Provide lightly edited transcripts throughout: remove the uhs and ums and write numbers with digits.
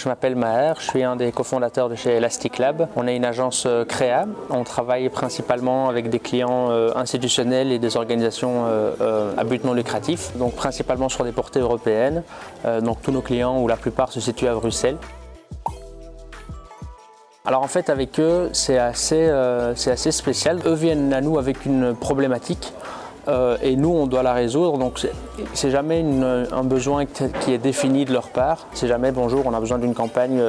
Je m'appelle Maher, je suis un des cofondateurs de chez Elastic Lab. On est une agence créa, on travaille principalement avec des clients institutionnels et des organisations à but non lucratif, donc principalement sur des portées européennes. Donc tous nos clients, ou la plupart, se situent à Bruxelles. Alors en fait avec eux, c'est assez spécial. Eux viennent à nous avec une problématique. Et nous on doit la résoudre, donc c'est jamais un besoin qui est défini de leur part. C'est jamais bonjour, on a besoin d'une campagne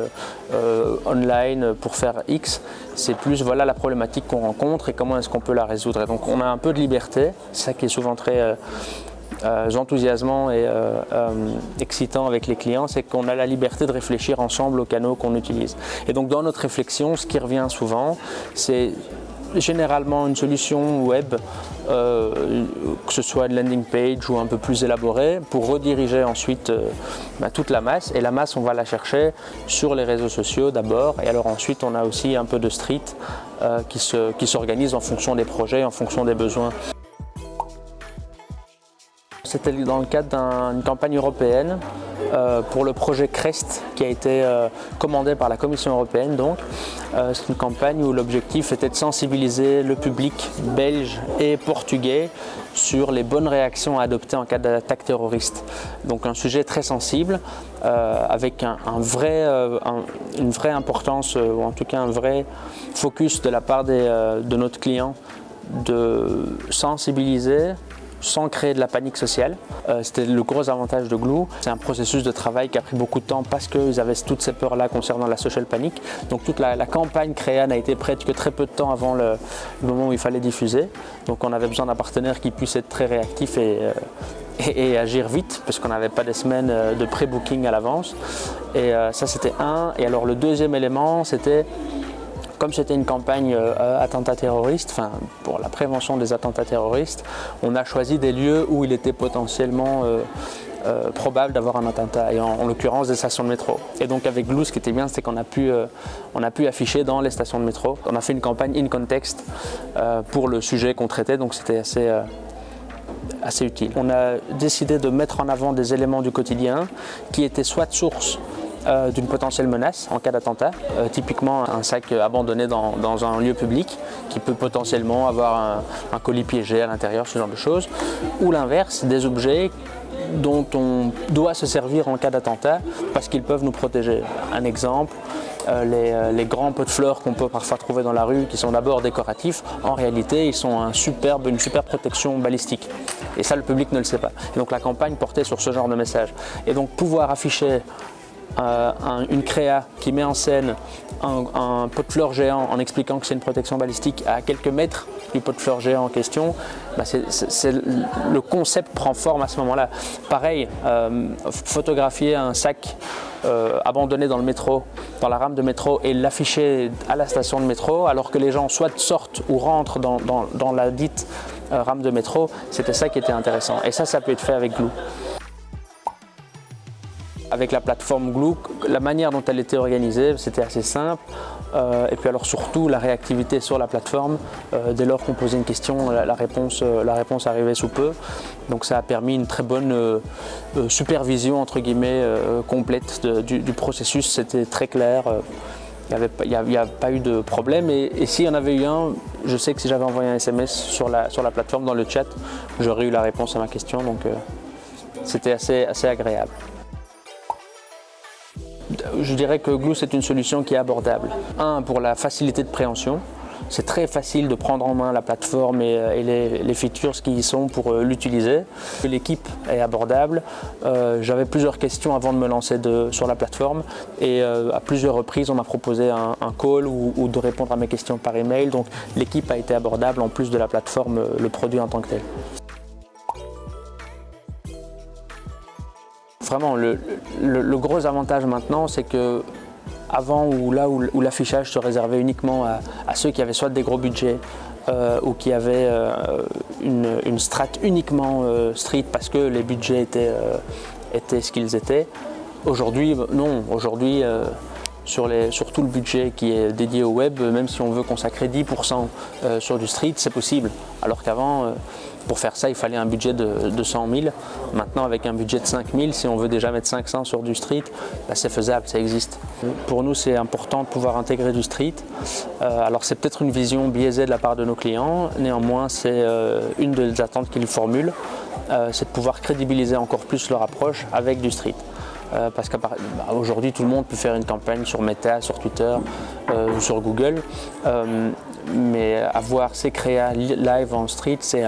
online pour faire X. C'est plus voilà la problématique qu'on rencontre et comment est-ce qu'on peut la résoudre. Et donc on a un peu de liberté, c'est ça qui est souvent très enthousiasmant et excitant avec les clients, c'est qu'on a la liberté de réfléchir ensemble aux canaux qu'on utilise. Et donc dans notre réflexion, ce qui revient souvent, c'est généralement une solution web, que ce soit une landing page ou un peu plus élaborée, pour rediriger ensuite toute la masse. Et la masse, on va la chercher sur les réseaux sociaux d'abord. Et alors ensuite, on a aussi un peu de street qui s'organise en fonction des projets, en fonction des besoins. C'était dans le cadre d'une campagne européenne pour le projet CREST qui a été commandé par la Commission européenne. C'est une campagne où l'objectif était de sensibiliser le public belge et portugais sur les bonnes réactions à adopter en cas d'attaque terroriste. Donc un sujet très sensible avec une vraie importance, ou en tout cas un vrai focus de la part de notre client de sensibiliser sans créer de la panique sociale. C'était le gros avantage de Gloo. C'est un processus de travail qui a pris beaucoup de temps parce qu'ils avaient toutes ces peurs-là concernant la social panic. Donc toute la campagne créa n'a été prête que très peu de temps avant le moment où il fallait diffuser. Donc on avait besoin d'un partenaire qui puisse être très réactif et agir vite, parce qu'on n'avait pas des semaines de pré-booking à l'avance. Et ça c'était un. Et alors le deuxième élément, c'était comme c'était une campagne attentat terroriste, pour la prévention des attentats terroristes, on a choisi des lieux où il était potentiellement probable d'avoir un attentat, et en l'occurrence des stations de métro. Et donc avec Gloo, ce qui était bien, c'est qu'on a pu afficher dans les stations de métro. On a fait une campagne in context pour le sujet qu'on traitait, donc c'était assez utile. On a décidé de mettre en avant des éléments du quotidien qui étaient soit source d'une potentielle menace en cas d'attentat, typiquement un sac abandonné dans un lieu public qui peut potentiellement avoir un colis piégé à l'intérieur, ce genre de choses, ou l'inverse, des objets dont on doit se servir en cas d'attentat parce qu'ils peuvent nous protéger. Un exemple, les grands pots de fleurs qu'on peut parfois trouver dans la rue, qui sont d'abord décoratifs, en réalité ils sont une superbe protection balistique. Et ça, le public ne le sait pas. Et donc la campagne portait sur ce genre de message. Et donc pouvoir afficher une créa qui met en scène un pot de fleurs géant en expliquant que c'est une protection balistique à quelques mètres du pot de fleurs géant en question, le concept prend forme à ce moment-là. Pareil, photographier un sac abandonné dans le métro, dans la rame de métro, et l'afficher à la station de métro alors que les gens soit sortent ou rentrent dans la dite rame de métro, c'était ça qui était intéressant. Et ça peut être fait avec Gloo. Avec la plateforme Gloo, la manière dont elle était organisée, c'était assez simple. Et puis alors surtout la réactivité sur la plateforme. Dès lors qu'on posait une question, la réponse arrivait sous peu. Donc ça a permis une très bonne supervision entre guillemets complète du processus. C'était très clair. Il n'y a pas eu de problème. Et s'il y en avait eu un, je sais que si j'avais envoyé un SMS sur la plateforme dans le chat, j'aurais eu la réponse à ma question. Donc c'était assez agréable. Je dirais que Gloo, c'est une solution qui est abordable. Pour la facilité de préhension. C'est très facile de prendre en main la plateforme et les features qui y sont pour l'utiliser. L'équipe est abordable. J'avais plusieurs questions avant de me lancer sur la plateforme, et à plusieurs reprises on m'a proposé un call ou de répondre à mes questions par email. Donc l'équipe a été abordable en plus de la plateforme, le produit en tant que tel. Vraiment, le gros avantage maintenant, c'est que avant où l'affichage se réservait uniquement à ceux qui avaient soit des gros budgets ou qui avaient une strate uniquement street parce que les budgets étaient ce qu'ils étaient. Aujourd'hui, non. Aujourd'hui, sur tout le budget qui est dédié au web, même si on veut consacrer 10% sur du street, c'est possible. Alors qu'avant, pour faire ça, il fallait un budget de 100 000. Maintenant, avec un budget de 5 000, si on veut déjà mettre 500 sur du street, c'est faisable, ça existe. Pour nous, c'est important de pouvoir intégrer du street. Alors, c'est peut-être une vision biaisée de la part de nos clients. Néanmoins, c'est une des attentes qu'ils formulent, c'est de pouvoir crédibiliser encore plus leur approche avec du street. Parce qu'aujourd'hui, tout le monde peut faire une campagne sur Meta, sur Twitter, sur Google. Mais avoir ces créas live en street, c'est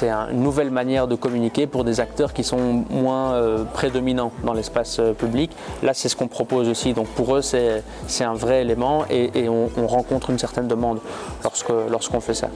une nouvelle manière de communiquer pour des acteurs qui sont moins prédominants dans l'espace public. Là, c'est ce qu'on propose aussi. Donc pour eux, c'est un vrai élément et on rencontre une certaine demande lorsqu'on fait ça.